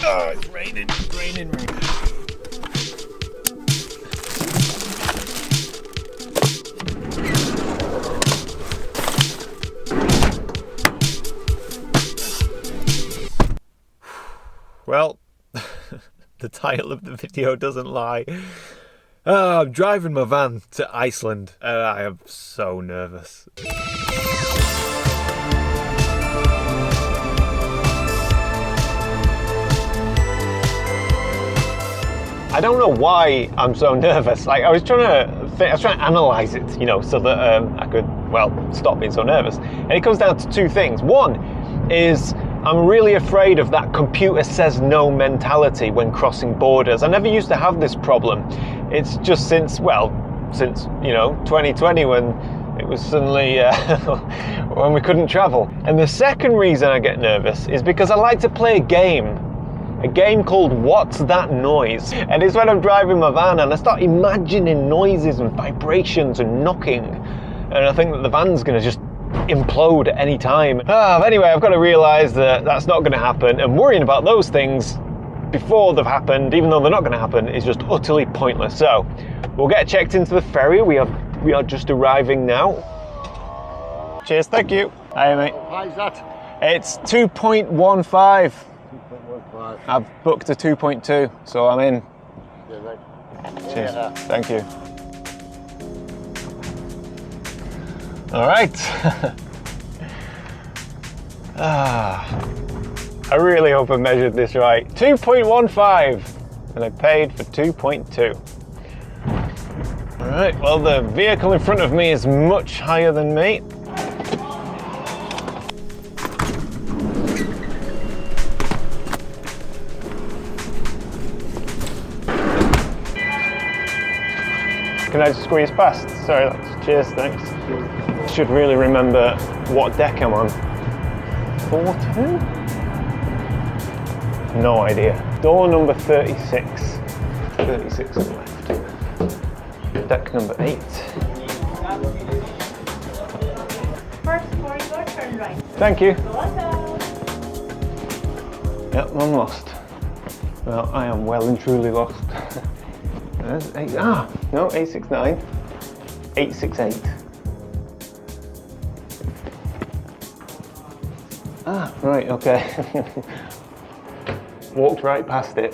Oh, it's raining, raining. Well, the title of the video doesn't lie. I'm driving my van to Iceland and I am so nervous. I don't know why I'm so nervous. Like, I was trying to analyze it, you know, so that I could, well, stop being so nervous. And it comes down to two things. One is I'm really afraid of that computer says no mentality when crossing borders. I never used to have this problem. It's just since, you know, 2020 when it was suddenly when we couldn't travel. And the second reason I get nervous is because I like to play a game called What's That Noise? And it's when I'm driving my van and I start imagining noises and vibrations and knocking, and I think that the van's gonna just implode at any time. Anyway, I've got to realise that that's not going to happen, and worrying about those things before they've happened, even though they're not going to happen, is just utterly pointless. So we'll get checked into the ferry. We are just arriving now. Cheers, thank you. Hi mate. How's that? It's 2.15. 2.15. I've booked a 2.2, so I'm in. Yeah, right. Cheers. Yeah. Thank you. All right. I really hope I measured this right. 2.15, and I paid for 2.2. All right, well, the vehicle in front of me is much higher than me. Can I just squeeze past? Sorry, cheers, thanks. Should really remember what deck I'm on. 42? No idea. Door number 36. 36 on the left. Deck number 8. First corridor, turn right. Thank you. Welcome. Yep, I'm lost. Well, I am well and truly lost. There's 8. No, 869. 868. Right, okay. Walked right past it.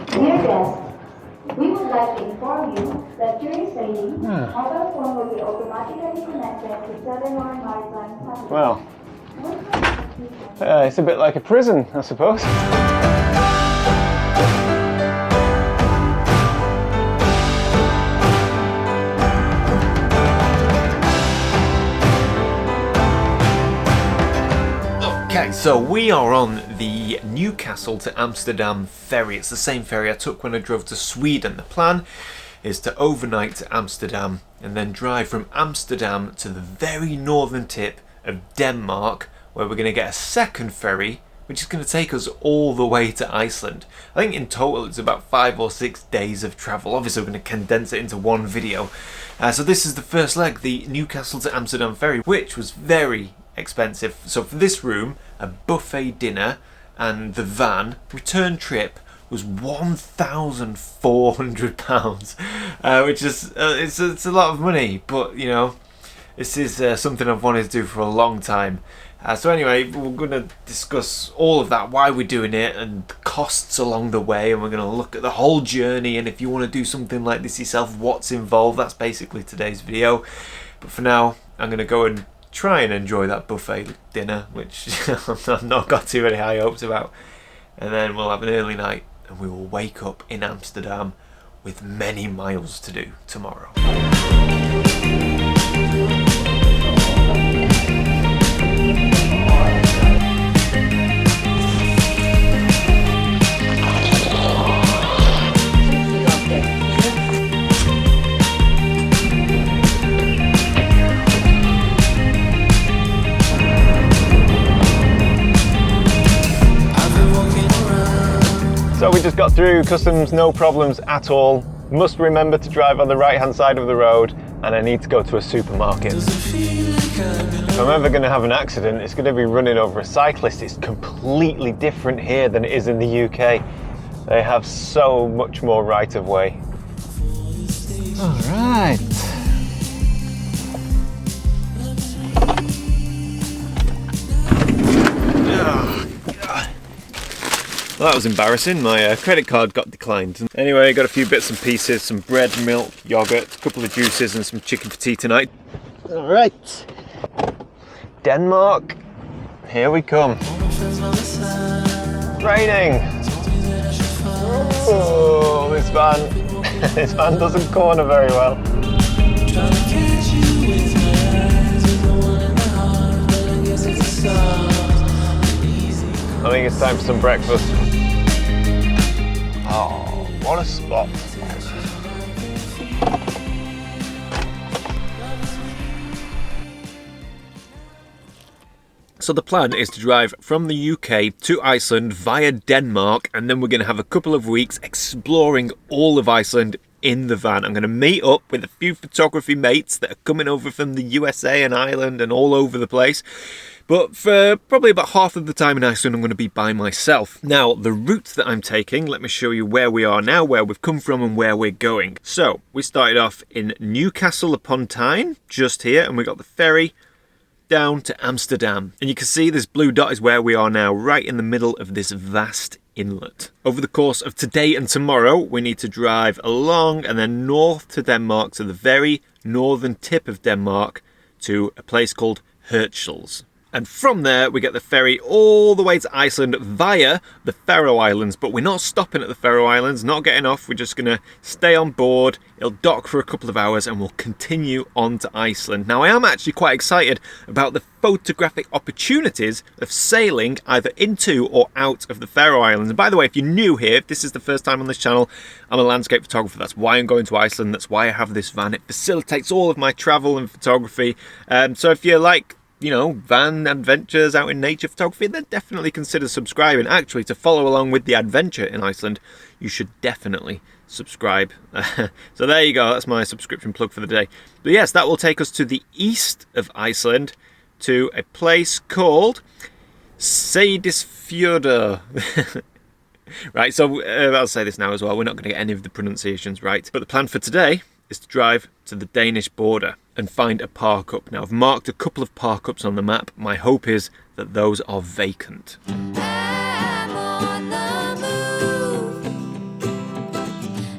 Dear guests, we would like to inform you that during sailing, mobile phone will be automatically connected to cellular maritime service. Well, it's a bit like a prison, I suppose. Okay, so we are on the Newcastle to Amsterdam ferry. It's the same ferry I took when I drove to Sweden. The plan is to overnight to Amsterdam and then drive from Amsterdam to the very northern tip of Denmark, where we're going to get a second ferry, which is going to take us all the way to Iceland. I think in total it's about 5 or 6 days of travel. Obviously we're going to condense it into one video. So this is the first leg, the Newcastle to Amsterdam ferry, which was very expensive. So for this room, a buffet dinner and the van, return trip was £1,400, which is it's a lot of money, but you know, this is something I've wanted to do for a long time. So anyway, we're going to discuss all of that, why we're doing it and the costs along the way, and we're going to look at the whole journey, and if you want to do something like this yourself, what's involved. That's basically today's video. But for now, I'm going to go and try and enjoy that buffet dinner, which I've not got too many high hopes about, and then we'll have an early night and we will wake up in Amsterdam with many miles to do tomorrow. So we just got through customs, no problems at all. Must remember to drive on the right hand side of the road, and I need to go to a supermarket. If I'm ever going to have an accident, it's going to be running over a cyclist. It's completely different here than it is in the UK. They have so much more right of way. All right. Well, that was embarrassing. My credit card got declined. Anyway, got a few bits and pieces, some bread, milk, yogurt, a couple of juices and some chicken for tea tonight. All right. Denmark, here we come. Raining. Oh, this van doesn't corner very well. I think it's time for some breakfast. Oh, what a spot. So the plan is to drive from the UK to Iceland via Denmark, and then we're going to have a couple of weeks exploring all of Iceland in the van. I'm going to meet up with a few photography mates that are coming over from the USA and Ireland and all over the place. But for probably about half of the time in Iceland, I'm going to be by myself. Now, the route that I'm taking, let me show you where we are now, where we've come from and where we're going. So, we started off in Newcastle upon Tyne, just here, and we got the ferry down to Amsterdam. And you can see this blue dot is where we are now, right in the middle of this vast inlet. Over the course of today and tomorrow, we need to drive along and then north to Denmark, to the very northern tip of Denmark, to a place called 𝘧𝘧𝘧𝘪𝘭𝘪𝘢𝘬𝑴. And from there, we get the ferry all the way to Iceland via the Faroe Islands. But we're not stopping at the Faroe Islands, not getting off. We're just going to stay on board. It'll dock for a couple of hours and we'll continue on to Iceland. Now, I am actually quite excited about the photographic opportunities of sailing either into or out of the Faroe Islands. And by the way, if you're new here, if this is the first time on this channel, I'm a landscape photographer. That's why I'm going to Iceland. That's why I have this van. It facilitates all of my travel and photography. So if you like, you know, van adventures out in nature photography, then definitely consider subscribing. Actually, to follow along with the adventure in Iceland, you should definitely subscribe. So there you go, that's my subscription plug for the day. But yes, that will take us to the east of Iceland to a place called Seyðisfjörður. Right, so I'll say this now as well, we're not going to get any of the pronunciations right, but the plan for today is to drive to the Danish border and find a park up. Now, I've marked a couple of park ups on the map. My hope is that those are vacant. I'm on the move,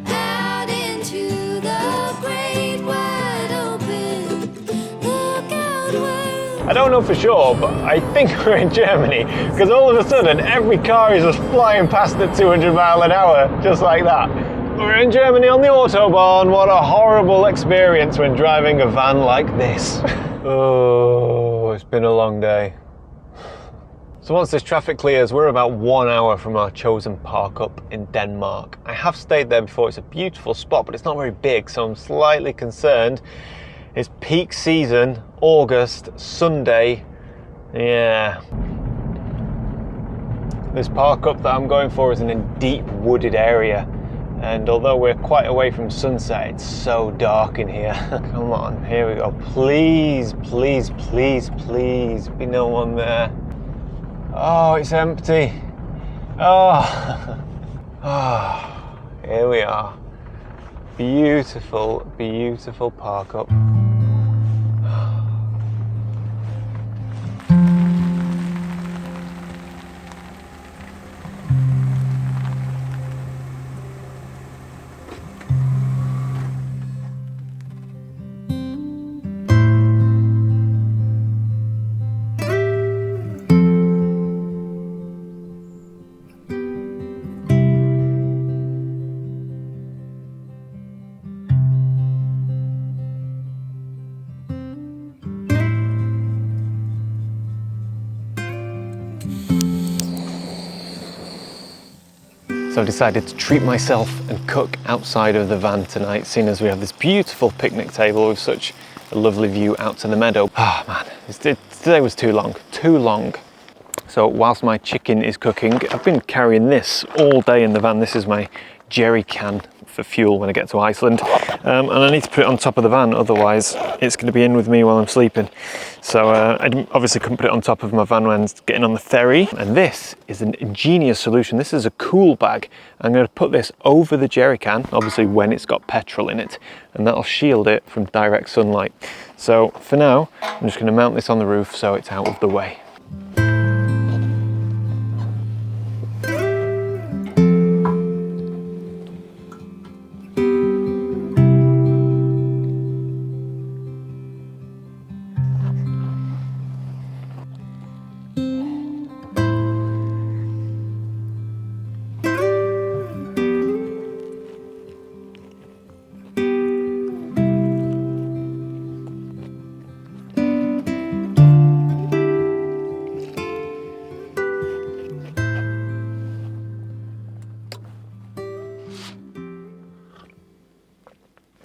out into the great wide open. Look out where... I don't know for sure, but I think we're in Germany, because all of a sudden every car is just flying past at 200 miles an hour, just like that. We're in Germany on the Autobahn. What a horrible experience when driving a van like this. Oh, it's been a long day. So once this traffic clears, we're about 1 hour from our chosen park up in Denmark. I have stayed there before. It's a beautiful spot, but it's not very big, so I'm slightly concerned. It's peak season, August, Sunday. Yeah. This park up that I'm going for is in a deep wooded area. And although we're quite away from sunset, it's so dark in here. Come on, here we go. Please, please, please, please be no one there. Oh, it's empty. Oh, oh, here we are. Beautiful, beautiful park up. So I decided to treat myself and cook outside of the van tonight, seeing as we have this beautiful picnic table with such a lovely view out to the meadow. Ah, man, today was too long. So whilst my chicken is cooking, I've been carrying this all day in the van. This is my jerry can for fuel when I get to Iceland, and I need to put it on top of the van, otherwise it's going to be in with me while I'm sleeping. So I obviously couldn't put it on top of my van when getting on the ferry, and this is an ingenious solution. This is a cool bag. I'm going to put this over the jerry can, obviously when it's got petrol in it, and that'll shield it from direct sunlight. So for now, I'm just going to mount this on the roof so it's out of the way.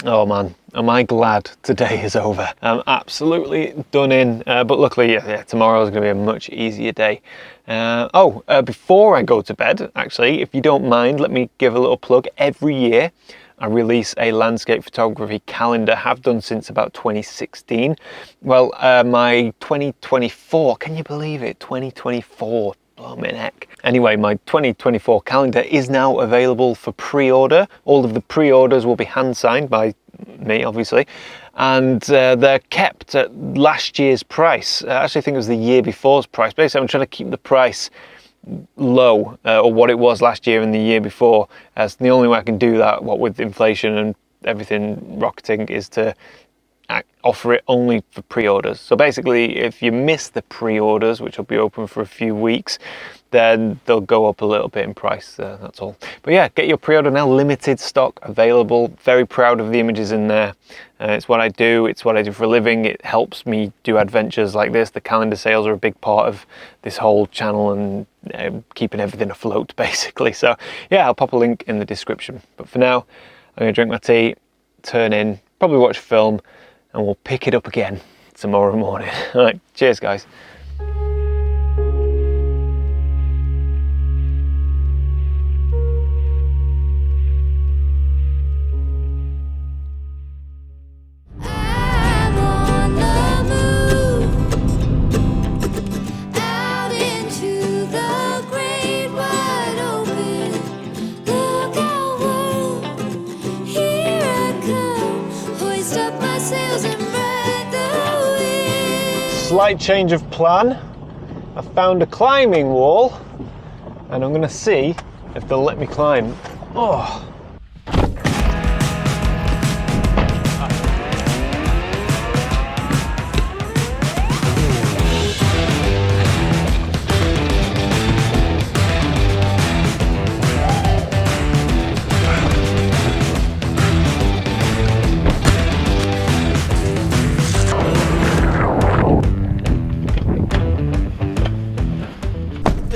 Oh man, am I glad today is over. I'm absolutely done in, but luckily yeah, tomorrow is going to be a much easier day. Before I go to bed, actually, if you don't mind, let me give a little plug. Every year I release a landscape photography calendar, have done since about 2016. Well, my 2024, can you believe it, 2024. Blimey heck. Anyway, my 2024 calendar is now available for pre-order. All of the pre-orders will be hand-signed by me, obviously, and they're kept at last year's price. I actually think it was the year before's price. Basically, I'm trying to keep the price low, or what it was last year and the year before, as the only way I can do that, what with inflation and everything rocketing, is to offer it only for pre-orders. So basically, if you miss the pre-orders, which will be open for a few weeks, then they'll go up a little bit in price, that's all. But yeah, get your pre-order now, limited stock available. Very proud of the images in there. It's what I do, it's what I do for a living. It helps me do adventures like this. The calendar sales are a big part of this whole channel and keeping everything afloat, basically. So yeah, I'll pop a link in the description. But for now, I'm gonna drink my tea, turn in, probably watch a film, and we'll pick it up again tomorrow morning. All right, cheers guys. I'm on the move, out into the great wide open. Look out, world, here I come. Hoist up my sails and ride the wind. Slight change of plan. I found a climbing wall, and I'm gonna see if they'll let me climb. Oh.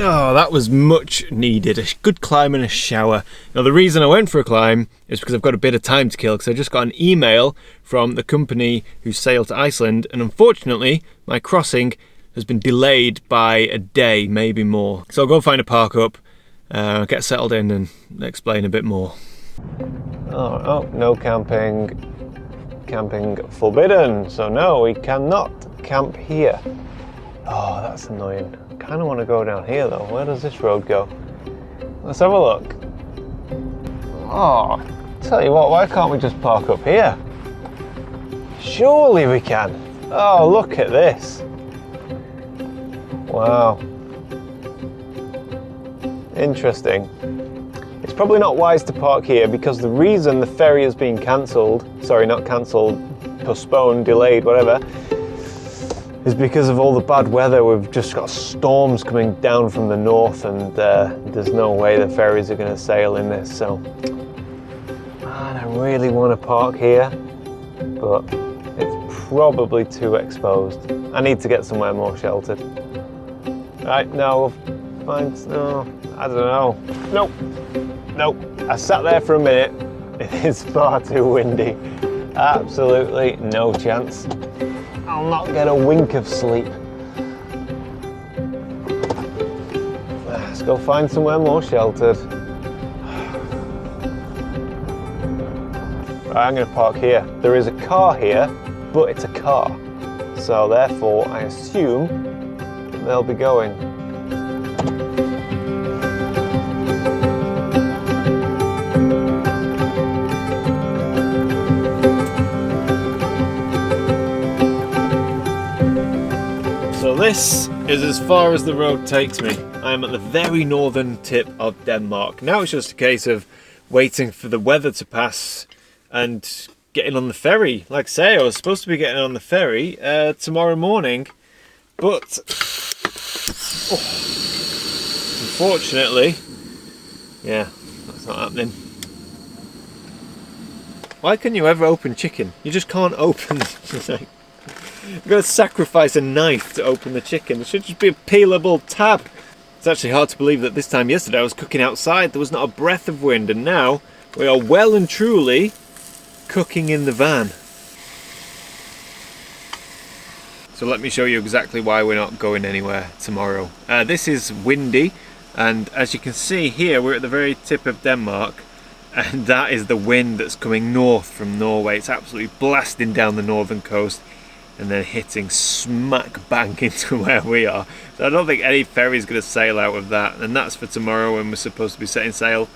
Oh, that was much needed. A good climb and a shower. Now, the reason I went for a climb is because I've got a bit of time to kill, because I just got an email from the company who sailed to Iceland, and unfortunately, my crossing has been delayed by a day, maybe more. So I'll go find a park up, get settled in and explain a bit more. Oh, no camping. Camping forbidden. So no, we cannot camp here. Oh, that's annoying. I kind of want to go down here though. Where does this road go? Let's have a look. Oh, tell you what, why can't we just park up here? Surely we can. Oh, look at this. Wow. Interesting. It's probably not wise to park here, because the reason the ferry has been cancelled, sorry, not cancelled, postponed, delayed, whatever, is because of all the bad weather. We've just got storms coming down from the north, and there's no way the ferries are going to sail in this. So, man, I really want to park here, but it's probably too exposed. I need to get somewhere more sheltered. Right, now we'll find, no, I don't know. Nope. I sat there for a minute. It is far too windy. Absolutely no chance. I'll not get a wink of sleep. Let's go find somewhere more sheltered. Right, I'm going to park here. There is a car here, but it's a car. So therefore, I assume they'll be going. So this is as far as the road takes me. I am at the very northern tip of Denmark. Now it's just a case of waiting for the weather to pass and getting on the ferry. Like I say, I was supposed to be getting on the ferry tomorrow morning, but unfortunately, yeah, that's not happening. Why can you ever open chicken? You just can't open. You've got to sacrifice a knife to open the chicken. It should just be a peelable tab. It's actually hard to believe that this time yesterday I was cooking outside. There was not a breath of wind, and now we are well and truly cooking in the van. So let me show you exactly why we're not going anywhere tomorrow. This is windy, and as you can see here, we're at the very tip of Denmark, and that is the wind that's coming north from Norway. It's absolutely blasting down the northern coast and then hitting smack bang into where we are. So I don't think any ferry is going to sail out of that, and that's for tomorrow when we're supposed to be setting sail.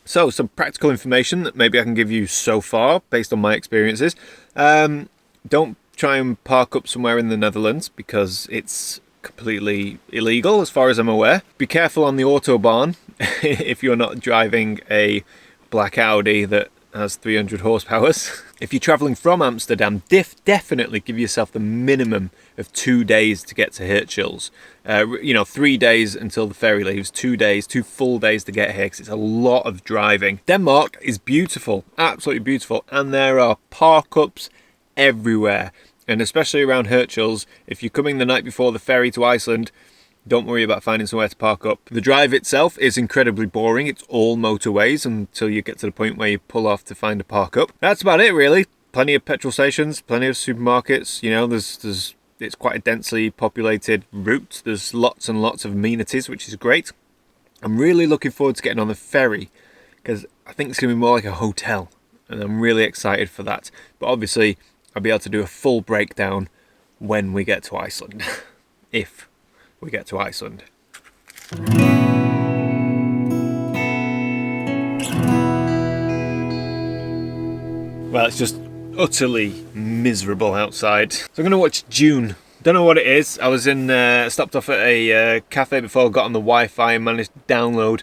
So some practical information that maybe I can give you so far based on my experiences. Don't try and park up somewhere in the Netherlands because it's completely illegal as far as I'm aware. Be careful on the Autobahn if you're not driving a black Audi that has 300 horsepower. If you're travelling from Amsterdam, definitely give yourself the minimum of 2 days to get to 𝘧𝘧𝘪𝘭𝘪𝘢𝘧. You know, 3 days until the ferry leaves, 2 days, 2 full days to get here because it's a lot of driving. Denmark is beautiful, absolutely beautiful, and there are park-ups everywhere. And especially around 𝘧𝘧𝘪𝘭𝘪𝘢, if you're coming the night before the ferry to Iceland, don't worry about finding somewhere to park up. The drive itself is incredibly boring. It's all motorways until you get to the point where you pull off to find a park up. That's about it really. Plenty of petrol stations, plenty of supermarkets. You know, it's quite a densely populated route. There's lots and lots of amenities, which is great. I'm really looking forward to getting on the ferry because I think it's going to be more like a hotel, and I'm really excited for that. But obviously, I'll be able to do a full breakdown when we get to Iceland, if we get to Iceland. Well, it's just utterly miserable outside. So I'm going to watch Dune. Don't know what it is. I was stopped off at a cafe before I got on the Wi-Fi and managed to download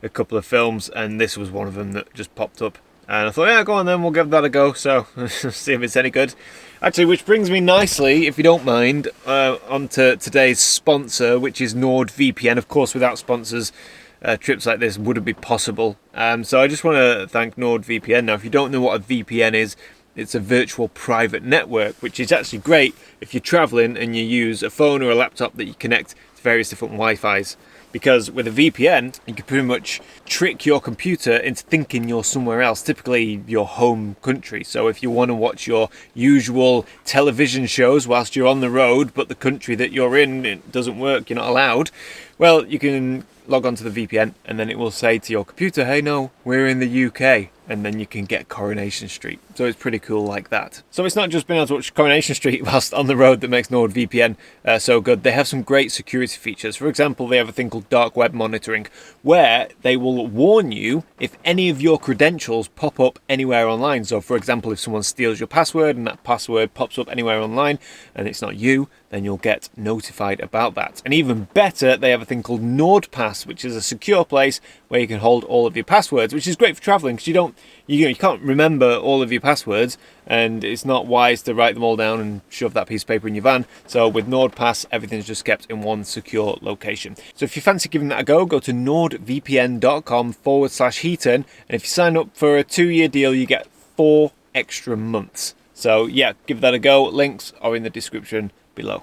a couple of films, and this was one of them that just popped up. And I thought, yeah, go on then, we'll give that a go, so see if it's any good. Actually, which brings me nicely, if you don't mind, onto today's sponsor, which is NordVPN. Of course, without sponsors, trips like this wouldn't be possible. So I just want to thank NordVPN. Now, if you don't know what a VPN is, it's a virtual private network, which is actually great if you're traveling and you use a phone or a laptop that you connect to various different Wi-Fis. Because with a VPN, you can pretty much trick your computer into thinking you're somewhere else, typically your home country. So if you want to watch your usual television shows whilst you're on the road, but the country that you're in, it doesn't work, you're not allowed, well, you can log on to the VPN and then it will say to your computer, hey, no, we're in the UK. And then you can get Coronation Street. So it's pretty cool like that. So it's not just being able to watch Coronation Street whilst on the road that makes NordVPN so good. They have some great security features. For example, they have a thing called dark web monitoring, where they will warn you if any of your credentials pop up anywhere online. So for example, if someone steals your password and that password pops up anywhere online and it's not you, then you'll get notified about that. And even better, they have a thing called NordPass, which is a secure place where you can hold all of your passwords, which is great for traveling because you can't remember all of your passwords, and it's not wise to write them all down and shove that piece of paper in your van. So with NordPass, everything's just kept in one secure location. So if you fancy giving that a go to nordvpn.com/Heaton, and if you sign up for a 2-year deal, you get 4 extra months. So yeah, give that a go. Links are in the description below.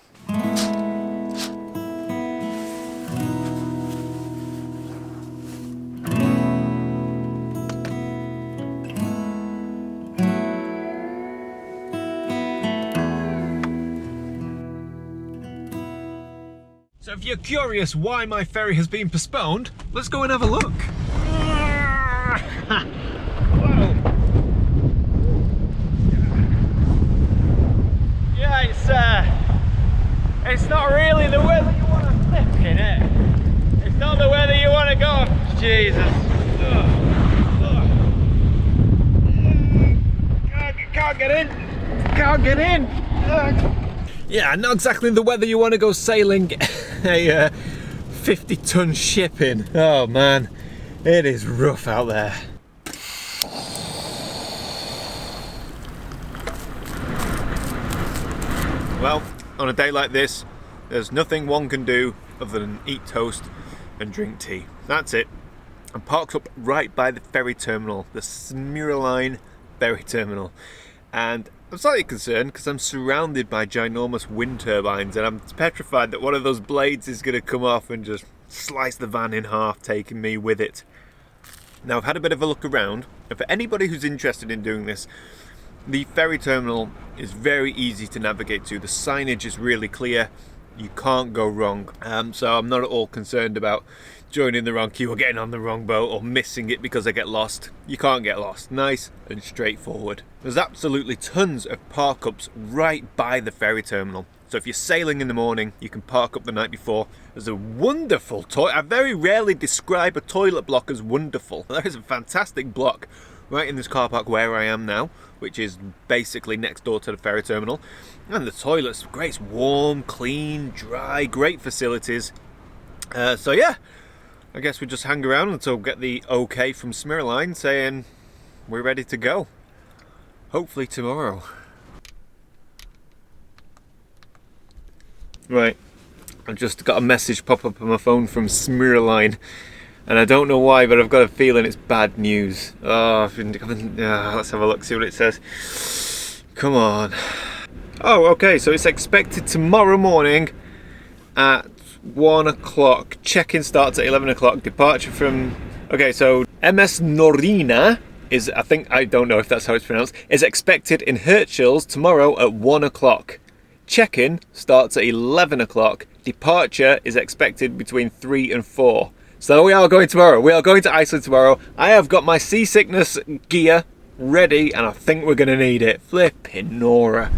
So if you're curious why my ferry has been postponed, let's go and have a look. Whoa. Yeah, it's not really the weather you want to flip in it. It's not the weather you want to go. Jesus. Can't get in. Can't get in. Yeah, not exactly the weather you want to go sailing a 50-ton ship in. Oh man, it is rough out there. Well, on a day like this, there's nothing one can do other than eat toast and drink tea. That's it. I'm parked up right by the ferry terminal, the 𝘛𝘩𝘦𝘴𝘦 ferry terminal. And I'm slightly concerned because I'm surrounded by ginormous wind turbines and I'm petrified that one of those blades is going to come off and just slice the van in half, taking me with it. Now, I've had a bit of a look around, and for anybody who's interested in doing this, the ferry terminal is very easy to navigate to. The signage is really clear. You can't go wrong. So I'm not at all concerned about joining the wrong queue or getting on the wrong boat or missing it because I get lost. You can't get lost. Nice and straightforward. There's absolutely tons of park-ups right by the ferry terminal. So if you're sailing in the morning, you can park up the night before. There's a wonderful toilet. I very rarely describe a toilet block as wonderful. There is a fantastic block right in this car park where I am now, which is basically next door to the ferry terminal. And the toilet's great. It's warm, clean, dry, great facilities. So yeah, I guess we just hang around until we get the okay from 𝘛𝘩𝘦𝘴𝘦 saying we're ready to go. Hopefully tomorrow. Right, I've just got a message pop up on my phone from 𝘛𝘩𝘦𝘴𝘦. And I don't know why, but I've got a feeling it's bad news. Oh, let's have a look, see what it says. Come on. Oh, okay, so it's expected tomorrow morning at 1 o'clock. Check-in starts at 11 o'clock. Departure from... Okay, so MS Norina is, I don't know if that's how it's pronounced, is expected in 𝘧𝘧𝘧𝘪𝘭𝘪𝘢𝘵 tomorrow at 1 o'clock. Check-in starts at 11 o'clock. Departure is expected between 3 and 4. So we are going tomorrow. We are going to Iceland tomorrow. I have got my seasickness gear ready and I think we're going to need it. Flipping Nora.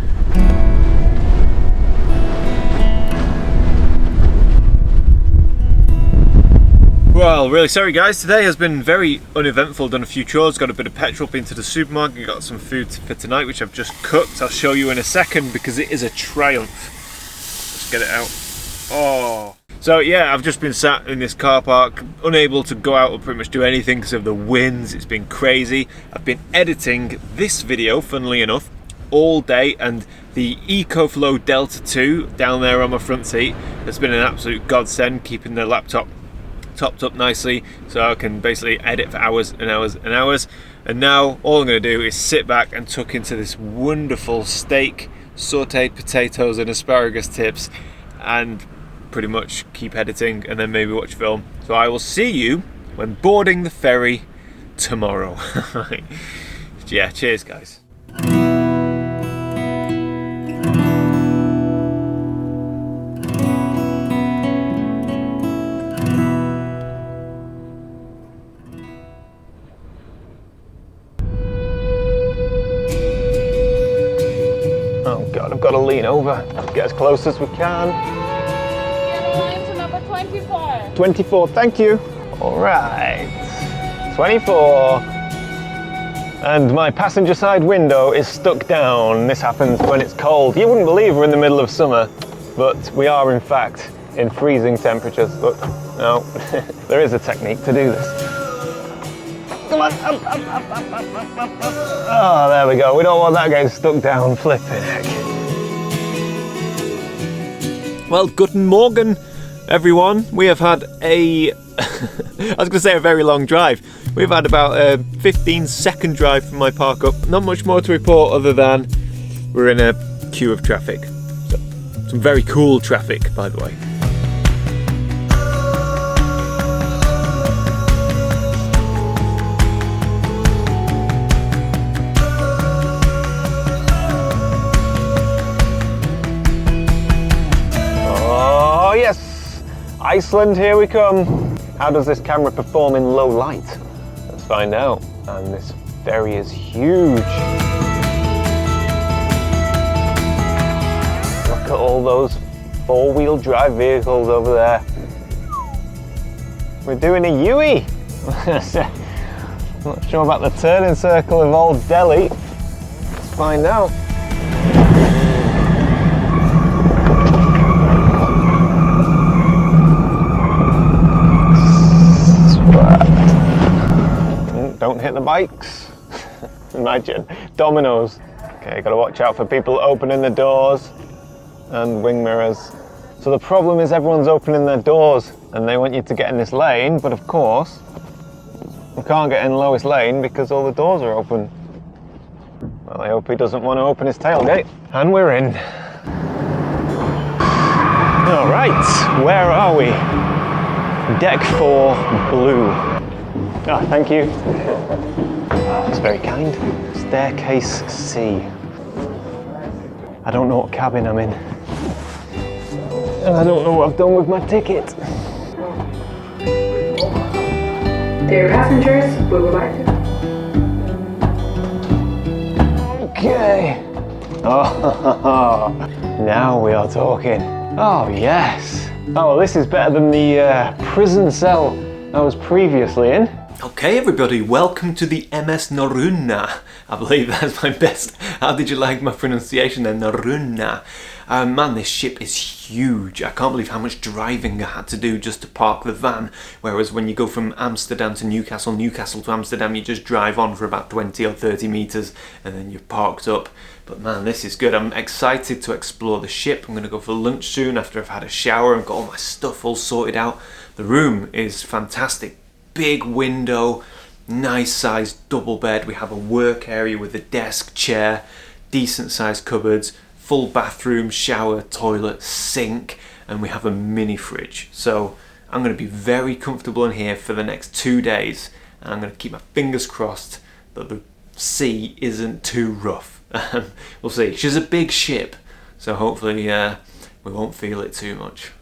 Well, really sorry guys. Today has been very uneventful. Done a few chores, got a bit of petrol, been to the supermarket, got some food for tonight which I've just cooked. I'll show you in a second because it is a triumph. Let's get it out. Oh. So yeah, I've just been sat in this car park, unable to go out or pretty much do anything because of the winds. It's been crazy. I've been editing this video, funnily enough, all day, and the EcoFlow Delta 2 down there on my front seat has been an absolute godsend, keeping the laptop topped up nicely so I can basically edit for hours and hours and hours. And now all I'm going to do is sit back and tuck into this wonderful steak, sauteed potatoes and asparagus tips, and pretty much keep editing and then maybe watch film. So I will see you when boarding the ferry tomorrow. Yeah, cheers guys. Oh God, I've got to lean over, get as close as we can. Number 24. 24, thank you. All right, 24. And my passenger side window is stuck down. This happens when it's cold. You wouldn't believe we're in the middle of summer, but we are in fact in freezing temperatures. Look, no, there is a technique to do this. Come on, up, up, up, up, up, up, up, up. Oh, there we go. We don't want that getting stuck down, flipping heck. Well, guten Morgen, everyone. We have had a, I was going to say a very long drive. We've had about a 15-second drive from my park up. Not much more to report other than we're in a queue of traffic. So, some very cool traffic, by the way. Oh yes, Iceland, here we come. How does this camera perform in low light? Let's find out. And this ferry is huge. Look at all those four-wheel drive vehicles over there. We're doing a 𝘧𝘬𝘴𝘦. Not sure about the turning circle of old Delhi. Let's find out. Don't hit the bikes. Imagine. Dominoes. Okay, gotta watch out for people opening the doors and wing mirrors. So the problem is everyone's opening their doors and they want you to get in this lane, but of course, we can't get in the lowest lane because all the doors are open. Well, I hope he doesn't want to open his tailgate. And we're in. All right, where are we? Deck 4, blue. Oh, thank you. That's very kind. Staircase C. I don't know what cabin I'm in. And I don't know what I've done with my ticket. Dear passengers, we would like to... Okay. Oh, now we are talking. Oh, yes. Oh, well, this is better than the prison cell I was previously in. Okay everybody, welcome to the 𝘧𝘧𝘪𝘭𝘪𝘢𝘵. I believe that's my best. How did you like my pronunciation there? 𝘧𝘧𝘪𝘭𝘪𝘢𝘵. Man, this ship is huge. I can't believe how much driving I had to do just to park the van. Whereas when you go from Amsterdam to Newcastle, Newcastle to Amsterdam, you just drive on for about 20 or 30 meters and then you're parked up. But man, this is good. I'm excited to explore the ship. I'm gonna go for lunch soon after I've had a shower and got all my stuff all sorted out. The room is fantastic. Big window, nice sized double bed. We have a work area with a desk, chair, decent sized cupboards, full bathroom, shower, toilet, sink, and we have a mini fridge. So I'm going to be very comfortable in here for the next 2 days, and I'm going to keep my fingers crossed that the sea isn't too rough. We'll see. She's a big ship, so hopefully we won't feel it too much.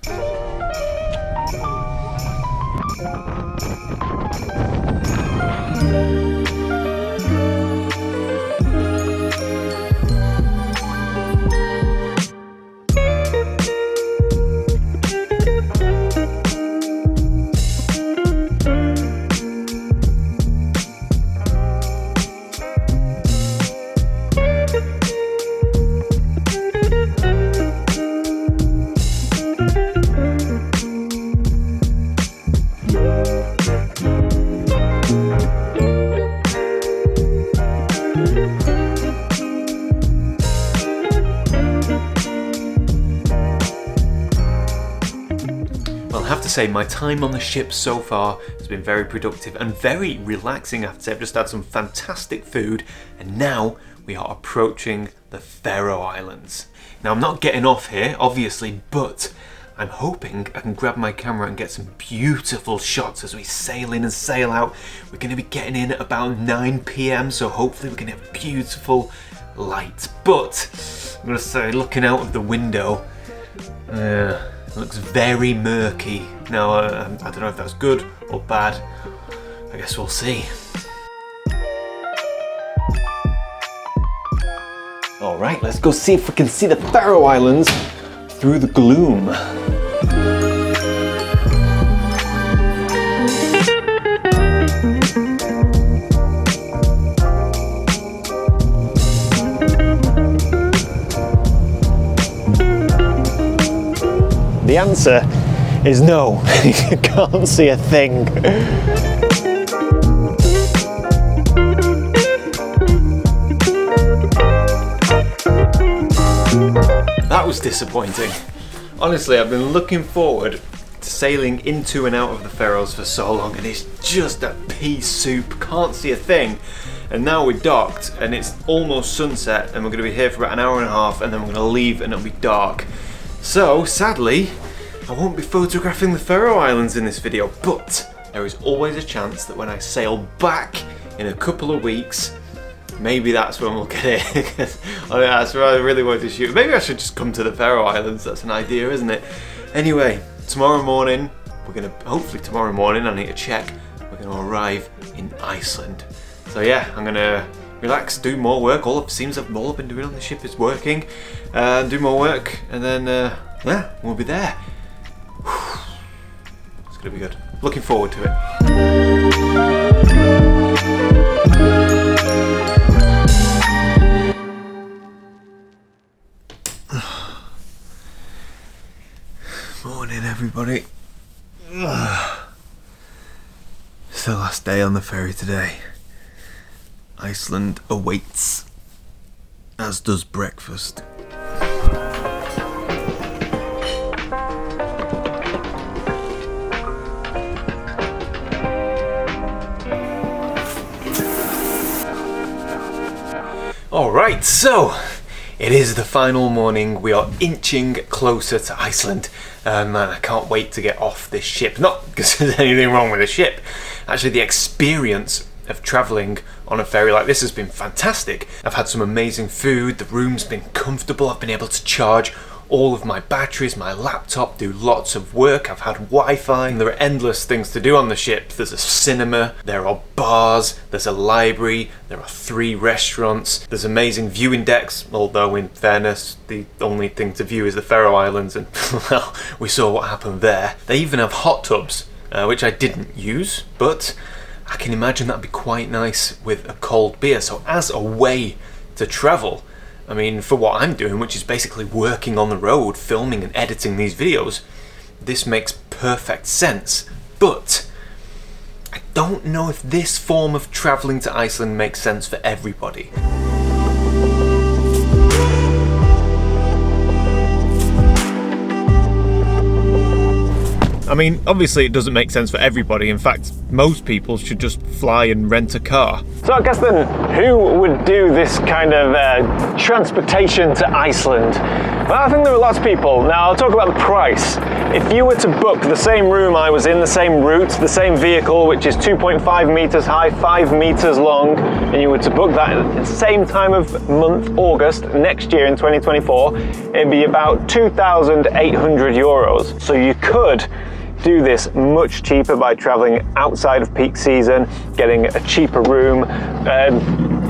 Say my time on the ship so far has been very productive and very relaxing. I have to say, I've just had some fantastic food and now we are approaching the Faroe Islands. Now I'm not getting off here obviously, but I'm hoping I can grab my camera and get some beautiful shots as we sail in and sail out. We're going to be getting in at about 9 PM, so hopefully we can have beautiful light. But I'm going to say, looking out of the window, it looks very murky. Now, I don't know if that's good or bad. I guess we'll see. All right, let's go see if we can see the Faroe Islands through the gloom. The answer is no. You can't see a thing. That was disappointing. Honestly, I've been looking forward to sailing into and out of the Faroes for so long and it's just a pea soup, can't see a thing. And now we're docked and it's almost sunset and we're going to be here for about an hour and a half and then we're going to leave and it'll be dark. So, sadly, I won't be photographing the Faroe Islands in this video, but there is always a chance that when I sail back in a couple of weeks, maybe that's when we'll get it. That's where I really wanted to shoot. Maybe I should just come to the Faroe Islands, that's an idea, isn't it? Anyway, tomorrow morning, hopefully tomorrow morning, I need to check, we're going to arrive in Iceland. So yeah, I'm gonna relax, do more work. All I've been doing on the ship is working, do more work, and then yeah, we'll be there. It's gonna be good. Looking forward to it. Morning, everybody. It's the last day on the ferry today. Iceland awaits, as does breakfast. Alright, so it is the final morning. We are inching closer to Iceland. Man, I can't wait to get off this ship. Not because there's anything wrong with the ship. Actually, the experience of travelling on a ferry like this has been fantastic. I've had some amazing food, the room's been comfortable, I've been able to charge all of my batteries, my laptop, do lots of work, I've had Wi-Fi, and there are endless things to do on the ship. There's a cinema, there are bars, there's a library, there are 3 restaurants, there's amazing viewing decks, although in fairness, the only thing to view is the Faroe Islands, and well, we saw what happened there. They even have hot tubs, which I didn't use, but I can imagine that'd be quite nice with a cold beer. So as a way to travel, I mean, for what I'm doing, which is basically working on the road, filming and editing these videos, this makes perfect sense. But I don't know if this form of travelling to Iceland makes sense for everybody. I mean, obviously it doesn't make sense for everybody. In fact, most people should just fly and rent a car. So I guess then, who would do this kind of transportation to Iceland? Well, I think there are lots of people. Now, I'll talk about the price. If you were to book the same room I was in, the same route, the same vehicle, which is 2.5 meters high, 5 meters long, and you were to book that at the same time of month, August, next year in 2024, it'd be about 2,800 euros. So you could do this much cheaper by traveling outside of peak season, getting a cheaper room,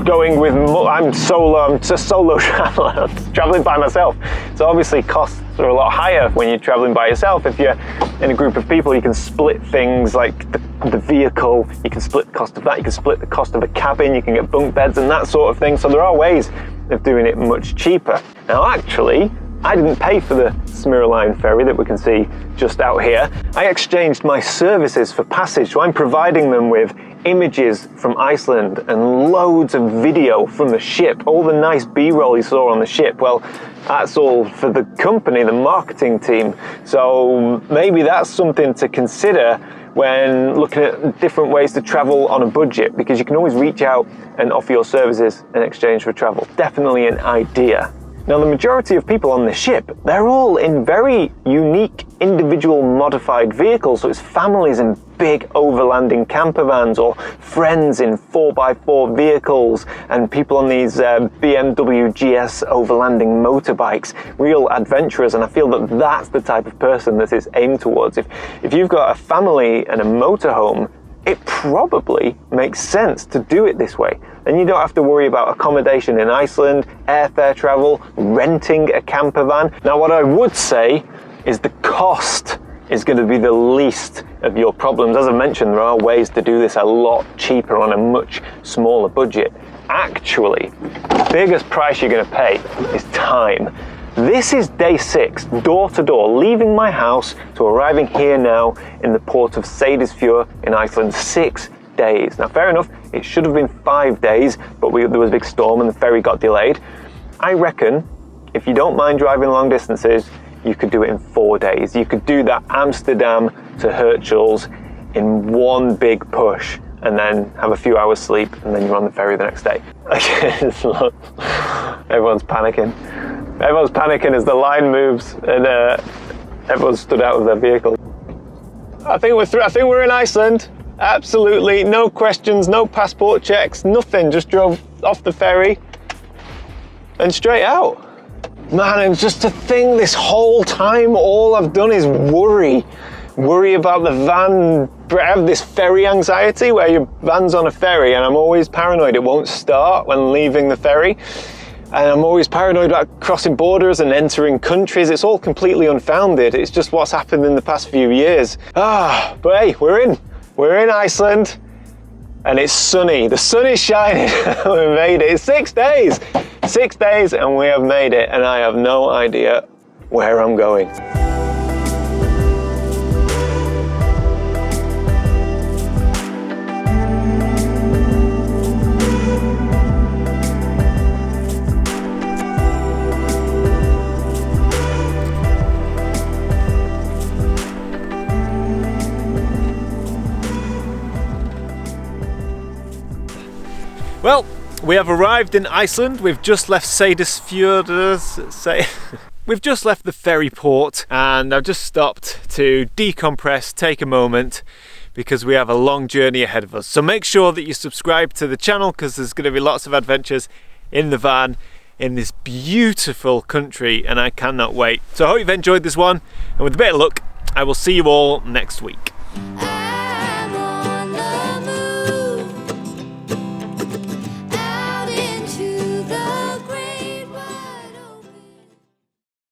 going with I'm just a solo traveler, traveling by myself. So obviously costs are a lot higher when you're traveling by yourself. If you're in a group of people, you can split things like the vehicle, you can split the cost of that, you can split the cost of a cabin, you can get bunk beds and that sort of thing. So there are ways of doing it much cheaper. Now actually, I didn't pay for the 𝘧𝘧𝘪𝘭𝘪𝘢 ferry that we can see just out here. I exchanged my services for passage, so I'm providing them with images from Iceland and loads of video from the ship. All the nice B-roll you saw on the ship, well, that's all for the company, the marketing team. So maybe that's something to consider when looking at different ways to travel on a budget, because you can always reach out and offer your services in exchange for travel. Definitely an idea. Now, the majority of people on the ship, they're all in very unique, individual modified vehicles. So it's families in big overlanding camper vans, or friends in 4x4 vehicles, and people on these BMW GS overlanding motorbikes, real adventurers. And I feel that that's the type of person that it's aimed towards. If you've got a family and a motorhome, it probably makes sense to do it this way. And you don't have to worry about accommodation in Iceland, airfare travel, renting a camper van. Now, what I would say is the cost is going to be the least of your problems. As I mentioned, there are ways to do this a lot cheaper on a much smaller budget. Actually, the biggest price you're going to pay is time. This is day 6, door to door, leaving my house to arriving here now in the port of 𝘧𝘧𝘪𝘭𝘪𝘢 in Iceland. 6 days. Now, fair enough, it should have been 5 days, but there was a big storm and the ferry got delayed. I reckon if you don't mind driving long distances, you could do it in 4 days. You could do that Amsterdam to 𝘧𝘧𝘪𝘭𝘪𝘢 in one big push, and then have a few hours sleep, and then you're on the ferry the next day. Look, everyone's panicking. Everyone's panicking as the line moves, and everyone's stood out of their vehicle. I think we're through. I think we're in Iceland. Absolutely, no questions, no passport checks, nothing. Just drove off the ferry and straight out. Man, and just to think this whole time, all I've done is worry worry about the van. I have this ferry anxiety where your van's on a ferry and I'm always paranoid it won't start when leaving the ferry. And I'm always paranoid about crossing borders and entering countries. It's all completely unfounded. It's just what's happened in the past few years. But hey, we're in Iceland and it's sunny. The sun is shining. We made it. It's 6 days. 6 days and we have made it, and I have no idea where I'm going. Well, we have arrived in Iceland. We've just left 𝘧𝘧𝘪𝘭𝘪𝘢𝘵. We've just left the ferry port and I've just stopped to decompress, take a moment, because we have a long journey ahead of us. So make sure that you subscribe to the channel, because there's going to be lots of adventures in the van in this beautiful country and I cannot wait. So I hope you've enjoyed this one, and with a bit of luck, I will see you all next week.